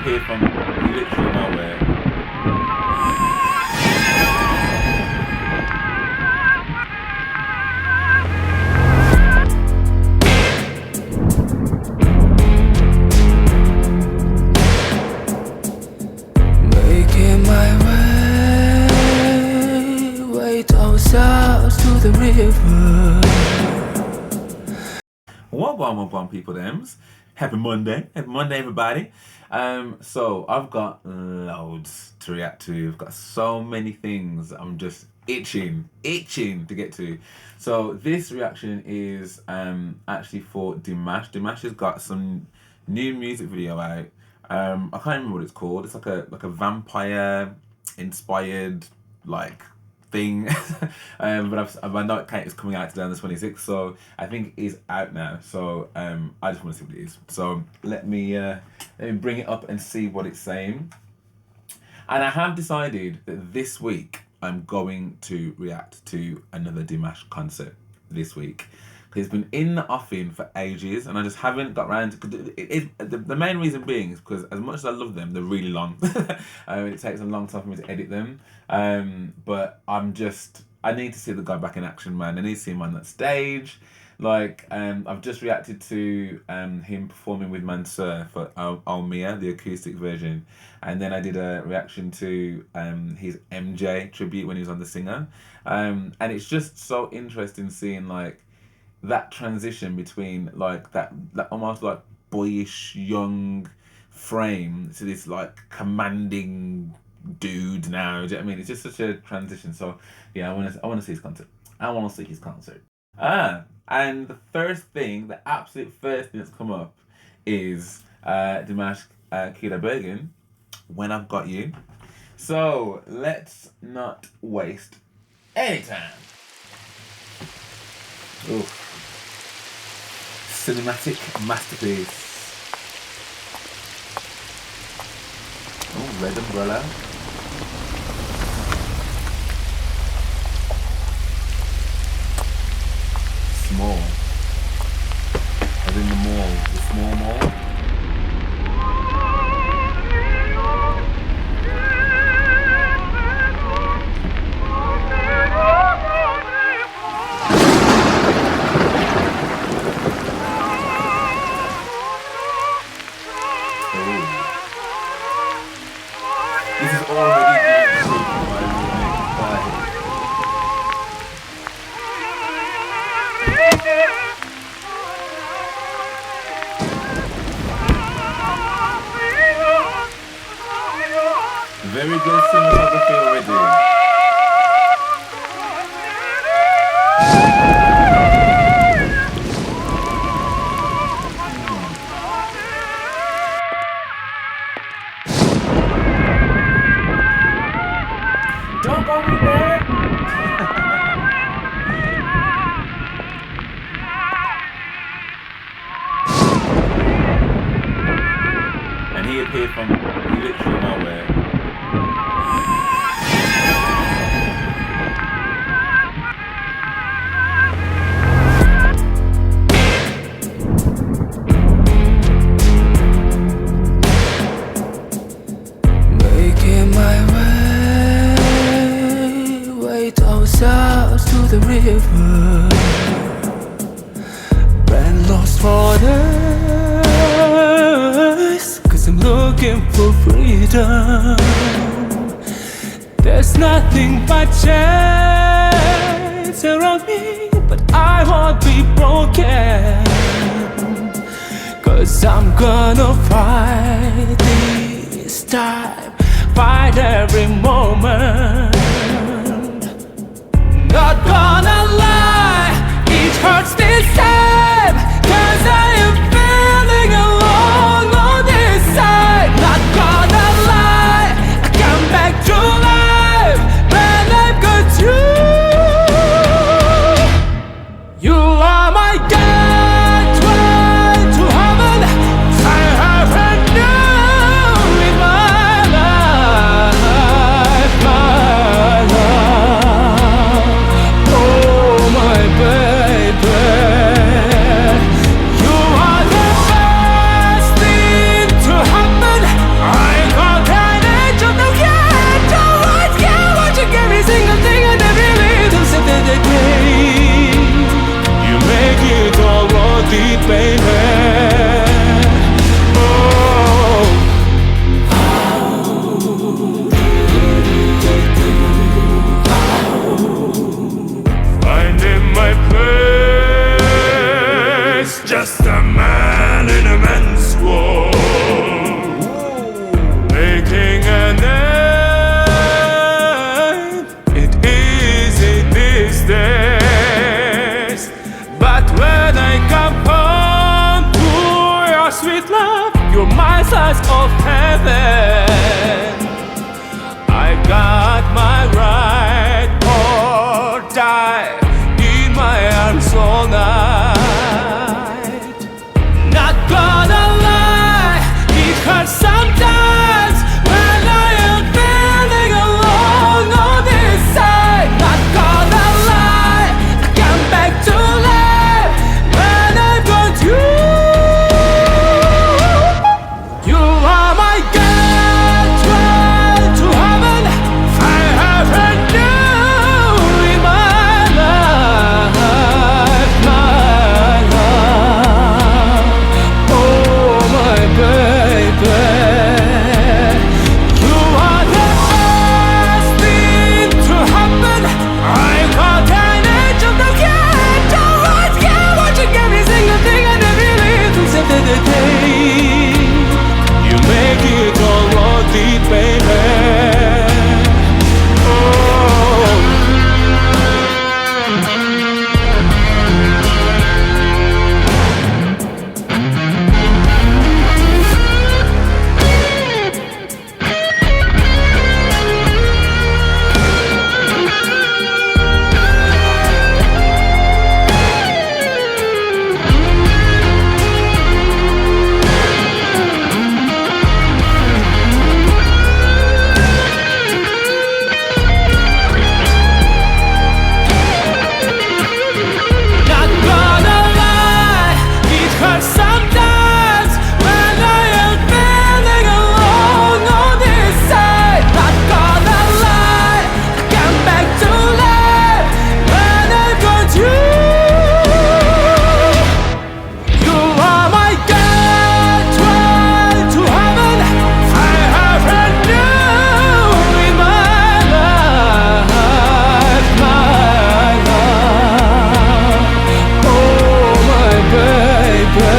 appeared from literally nowhere. Making my way down south to the river. Well, people, thems. Happy Monday, everybody. So I've got loads to react to. I've got so many things. I'm just itching to get to. So this reaction is actually for Dimash. Dimash has got some new music video out. I can't remember what it's called. It's like a vampire inspired thing. But I know it's coming out today on the 26th, so I think it is out now. So I just want to see what it is. So let me bring it up and see what it's saying. And I have decided that this week I'm going to react to another Dimash concert this week. It's been in the offing for ages, and I just haven't got around to the main reason being is because as much as I love them, they're really long. It takes a long time for me to edit them. But I need to see the guy back in action, man. I need to see him on that stage. I've just reacted to him performing with Mansour for Almia, the acoustic version, and then I did a reaction to his MJ tribute when he was on The Singer, and it's just so interesting seeing that transition between that almost boyish young frame to this commanding dude now. Do you know what I mean? It's just such a transition. So yeah, I want to see his concert. And the absolute first thing that's come up is Dimash Kira Bergen, When I've Got You. So let's not waste any time. Oof. Cinematic masterpiece. Oh, red umbrella. Small. As in the mall, the small mall. This is already being approved by very good cinematography already. Don't go in there! And he appeared from literally nowhere. Making my way down south to the river. Ran lost for days, 'cause I'm looking for freedom. There's nothing but chains around me, but I won't be broken, 'cause I'm gonna fight this time, fight every moment. Not gonna lie, it hurts this time, 'cause I am feeling alone on this side. Not gonna lie, I come back to life when I've got you. You are my gateway to heaven. I haven't known in my life, my love. Oh, my baby. man in a man's world, making a name. It easy these days, but when I come home to your sweet love, you're my slice of heaven. I got my right or die in my arms all night. Not gonna lie, it hurts sometimes when I am feeling alone on this side. Not gonna lie, I come back to life when I've got you. You are my gateway to heaven. I haven't knew in my life, my love. Oh, my baby, you are the best thing to happen. I got an angel that can't always care watching every single thing and every little step that they take. You make it all worth it, baby. Not gonna lie, it hurts sometimes when I am feeling alone on this side. Not gonna lie, I come back to life when I've got you. You are my gateway to heaven. I haven't knew in my life, my love. Oh, my baby,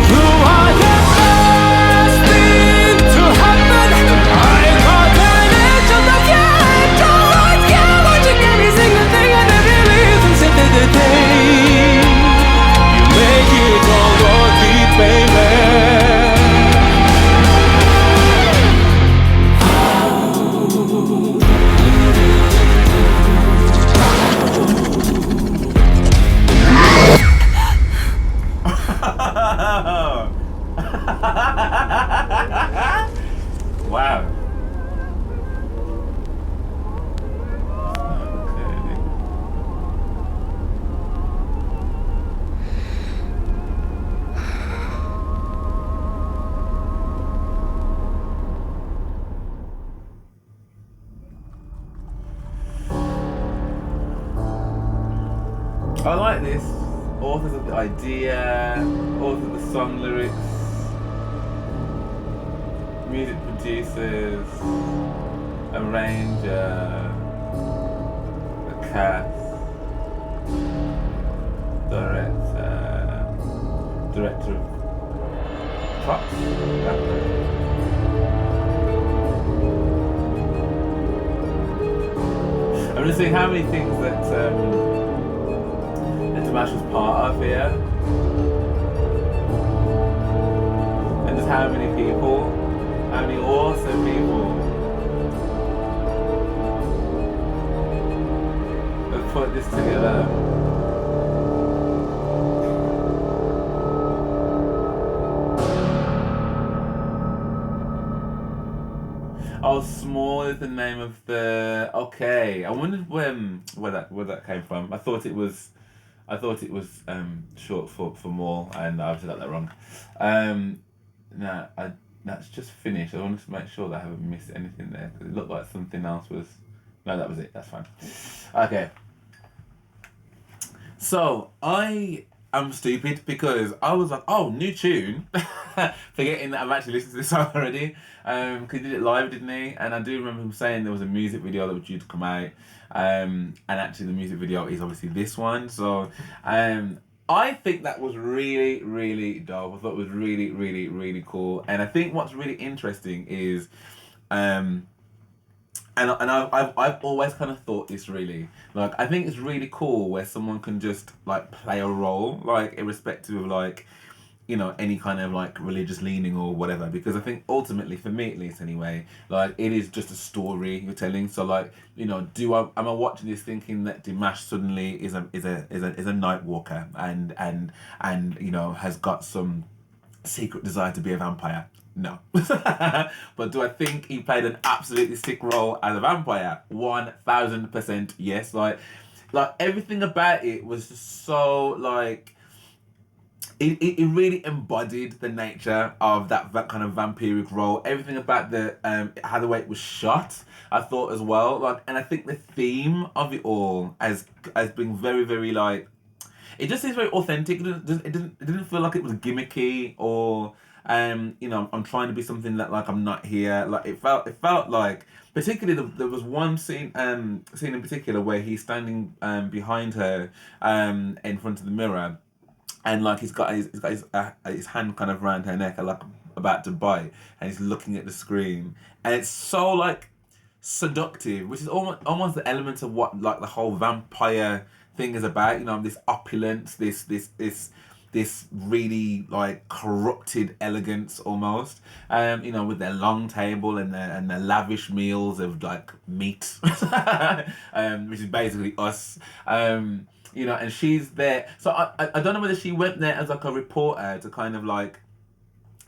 you are the best thing to happen. I got an angel that can't always care watching every single thing and every little step that they take. You make it all worth it, baby. Wow. Okay. I like this. Authors of the idea, authors of the song lyrics, music producers, arranger, the cast, director of props. I'm just seeing how many things that Dimash was part of here, and just how many people, how many awesome people have put this together. Oh, Small is the name of the. Okay, I wondered where that came from. I thought it was short for more, and I obviously got that wrong. That's just finished. I wanted to make sure that I haven't missed anything there because it looked like something else was. No, that was it. That's fine. Okay. So I am stupid because I was like, oh, new tune, forgetting that I've actually listened to this song already. Because he did it live, didn't he? And I do remember him saying there was a music video that was due to come out. And actually the music video is obviously this one. So I think that was really, really dope. I thought it was really, really, really cool. And I think what's really interesting is, um, I've always kind of thought this really, like, I think it's really cool where someone can just like play a role, like irrespective of like, any kind of like religious leaning or whatever, because I think ultimately, for me at least anyway, like it is just a story you're telling. So like, am I watching this thinking that Dimash suddenly is a night walker and has got some secret desire to be a vampire? No. But do I think he played an absolutely sick role as a vampire? 1000% yes. Like everything about it was just so like it really embodied the nature of that kind of vampiric role. Everything about the how the way it was shot, I thought as well. Like, and I think the theme of it all has been very, very like, it just seems very authentic. It didn't feel like it was gimmicky or I'm trying to be something that like I'm not here. Like it felt like, particularly there was one scene in particular where he's standing behind her in front of the mirror, and like he's got his hand kind of around her neck, like about to bite, and he's looking at the screen, and it's so like seductive, which is almost the element of what like the whole vampire thing is about. This opulence, this really like corrupted elegance almost. With their long table and their lavish meals of like meat, which is basically us. And she's there. So I don't know whether she went there as like a reporter to kind of like,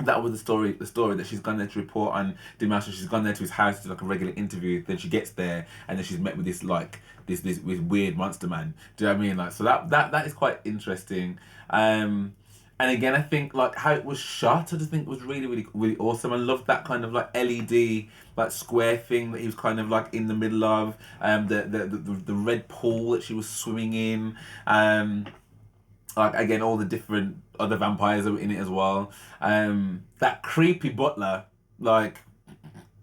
that was the story that she's gone there to report on Dimash. She's gone there to his house to do like a regular interview. Then she gets there and then she's met with this like this weird monster man. Do you know what I mean? Like, so that is quite interesting. And again, I think like how it was shot, I just think was really, really, really awesome. I loved that kind of like LED like square thing that he was kind of like in the middle of. The red pool that she was swimming in. Like again, all the different other vampires that were in it as well. That creepy butler, like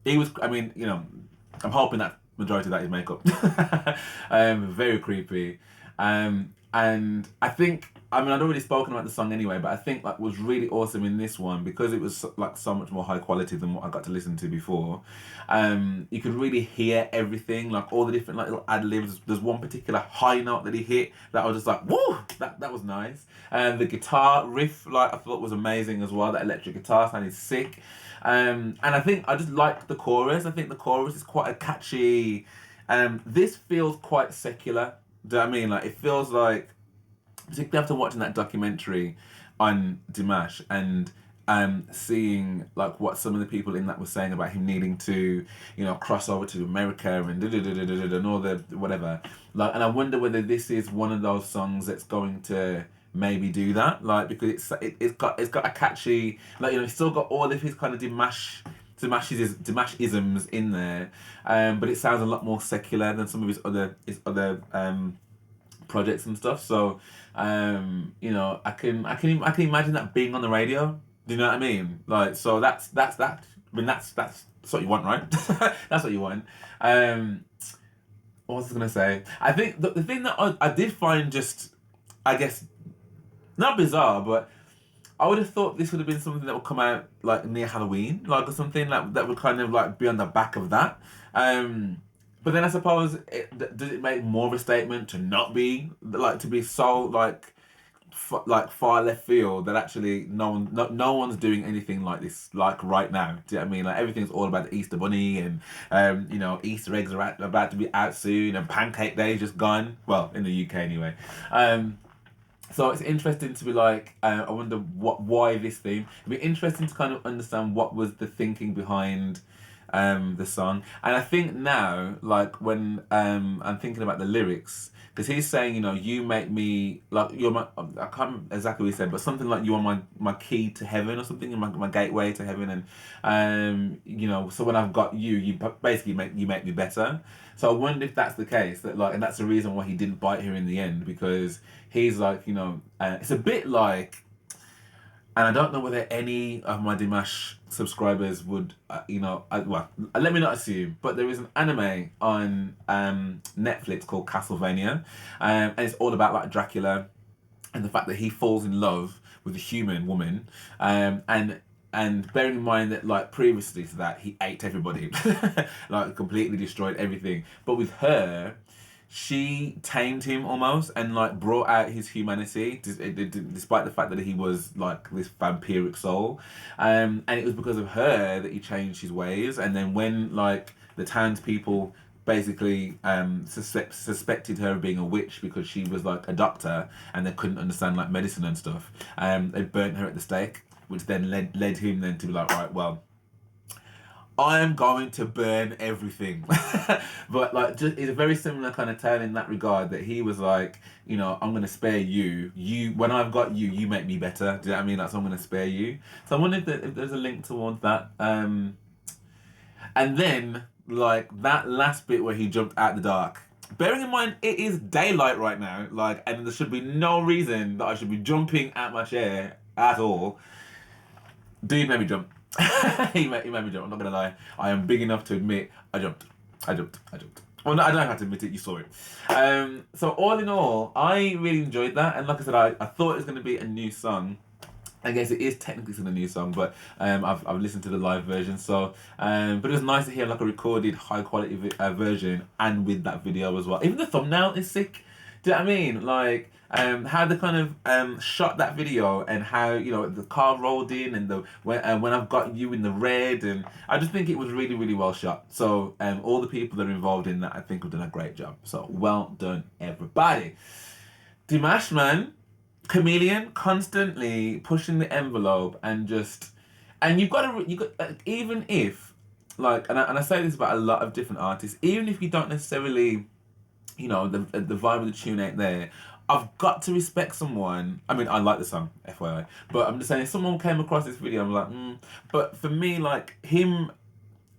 he was. I mean, I'm hoping that majority of that is makeup. Very creepy. And I think, I mean, I'd already spoken about the song anyway, but I think like was really awesome in this one because it was like so much more high quality than what I got to listen to before. You could really hear everything, like all the different like little ad libs. There's one particular high note that he hit that I was just like, woo, that was nice. And the guitar riff, like I thought was amazing as well. That electric guitar sounded sick. And I think I just like the chorus. I think the chorus is quite a catchy. This feels quite secular. Do you know what I mean? Like it feels like, particularly after watching that documentary on Dimash and seeing like what some of the people in that were saying about him needing to, cross over to America and all the whatever. Like, and I wonder whether this is one of those songs that's going to maybe do that. Like, because it's got a catchy, like, it's still got all of his kind of Dimash-isms in there, but it sounds a lot more secular than some of his other projects and stuff. So, I can imagine that being on the radio. Do you know what I mean? Like, so that's that. I mean, that's what you want, right? That's what you want. What was I gonna say? I think the thing that I did find just, I guess, not bizarre, but I would have thought this would have been something that would come out like near Halloween, like, or something like that would kind of like be on the back of that. But then I suppose does it make more of a statement to not be like, to be so like far left field that actually no one's doing anything like this like right now? Do you know what I mean? Like everything's all about the Easter Bunny and Easter eggs are about to be out soon and Pancake Day is just gone. Well, in the UK anyway. So it's interesting to be like, I wonder why this theme. It'd be interesting to kind of understand what was the thinking behind the song. And I think now, like when I'm thinking about the lyrics, because he's saying, you make me like you're my. I can't remember exactly what he said, but something like you are my key to heaven or something, my gateway to heaven, and so when I've got you, basically make me better. So I wonder if that's the case, that like, and that's the reason why he didn't bite her in the end, because he's like, it's a bit like, and I don't know whether any of my Dimash subscribers would, let me not assume, but there is an anime on Netflix called Castlevania, and it's all about like Dracula and the fact that he falls in love with a human woman, and bearing in mind that like previously to that he ate everybody, like completely destroyed everything. But with her, she tamed him almost and like brought out his humanity, despite the fact that he was like this vampiric soul, and it was because of her that he changed his ways. And then when like the townspeople basically suspected her of being a witch because she was like a doctor and they couldn't understand like medicine and stuff, they burnt her at the stake, which then led him then to be like, right, well, I am going to burn everything. But like, just it's a very similar kind of tale in that regard, that he was like, you know, I'm gonna spare you. You, when I've got you, you make me better. Do you know what I mean? Like, so I'm gonna spare you. So I wondered if there's a link towards that. And then like that last bit where he jumped out the dark. Bearing in mind it is daylight right now, like, and there should be no reason that I should be jumping out my chair at all. Dude made me jump. he made me jump. I'm not gonna lie. I am big enough to admit I jumped. Well, no, I don't have to admit it. You saw it. So all in all, I really enjoyed that. And like I said, I thought it was gonna be a new song. I guess it is technically still a new song, but I've listened to the live version. So, but it was nice to hear like a recorded, high quality version, and with that video as well. Even the thumbnail is sick. Do you know what I mean? Like, how they kind of shot that video, and how, you know, the car rolled in, and the when I've got you in the red, and I just think it was really, really well shot. So all the people that are involved in that, I think, have done a great job. So well done, everybody. Dimash, man, chameleon, constantly pushing the envelope, and you've got even if like, and I say this about a lot of different artists, even if you don't necessarily, you know, the vibe of the tune ain't there, I've got to respect someone. I mean, I like the song, FYI, but I'm just saying, if someone came across this video, I'm like, But for me, like, him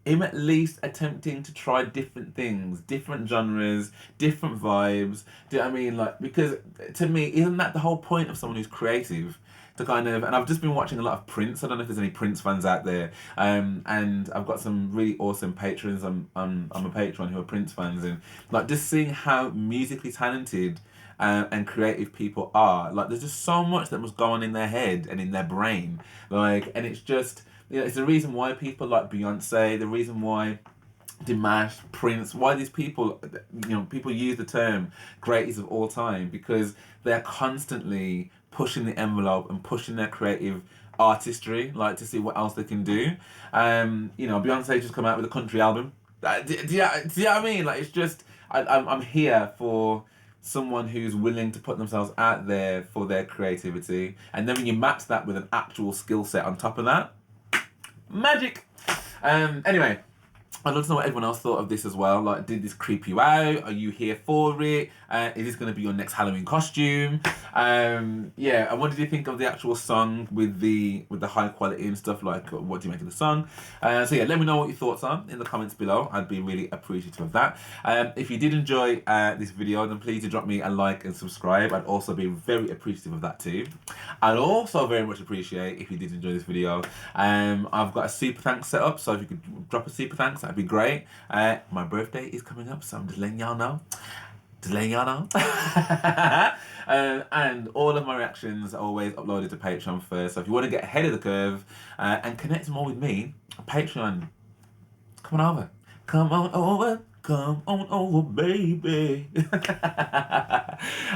at least attempting to try different things, different genres, different vibes. Do you know what I mean? Like, because to me, isn't that the whole point of someone who's creative? To kind of, and I've just been watching a lot of Prince. I don't know if there's any Prince fans out there. And I've got some really awesome patrons. I'm a patron who are Prince fans, and like just seeing how musically talented and creative people are. Like, there's just so much that must go on in their head and in their brain. Like, and it's just, you know, it's the reason why people like Beyonce, the reason why Dimash, Prince, why these people, you know, people use the term greatest of all time, because they're constantly pushing the envelope and pushing their creative artistry, like, to see what else they can do. You know, Beyonce just come out with a country album. Do you know what I mean? Like, it's just, I'm here for someone who's willing to put themselves out there for their creativity, and then when you match that with an actual skill set on top of that, magic. Anyway, I'd love to know what everyone else thought of this as well. Like, did this creep you out? Are you here for it? Is this going to be your next Halloween costume? Yeah, and what did you think of the actual song with the high quality and stuff? Like, what do you make of the song? So yeah, let me know what your thoughts are in the comments below. I'd be really appreciative of that. If you did enjoy this video, then please do drop me a like and subscribe. I'd also be very appreciative of that too. I'd also very much appreciate if you did enjoy this video. I've got a super thanks set up, so if you could drop a super thanks, that'd be great. My birthday is coming up, so I'm just letting y'all know. And all of my reactions are always uploaded to Patreon first. So if you want to get ahead of the curve and connect more with me, Patreon, come on over, baby.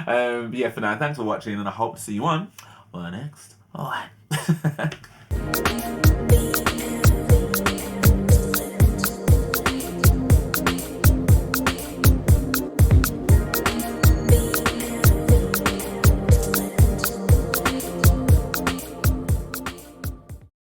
Yeah, for now, thanks for watching, and I hope to see you on the next one.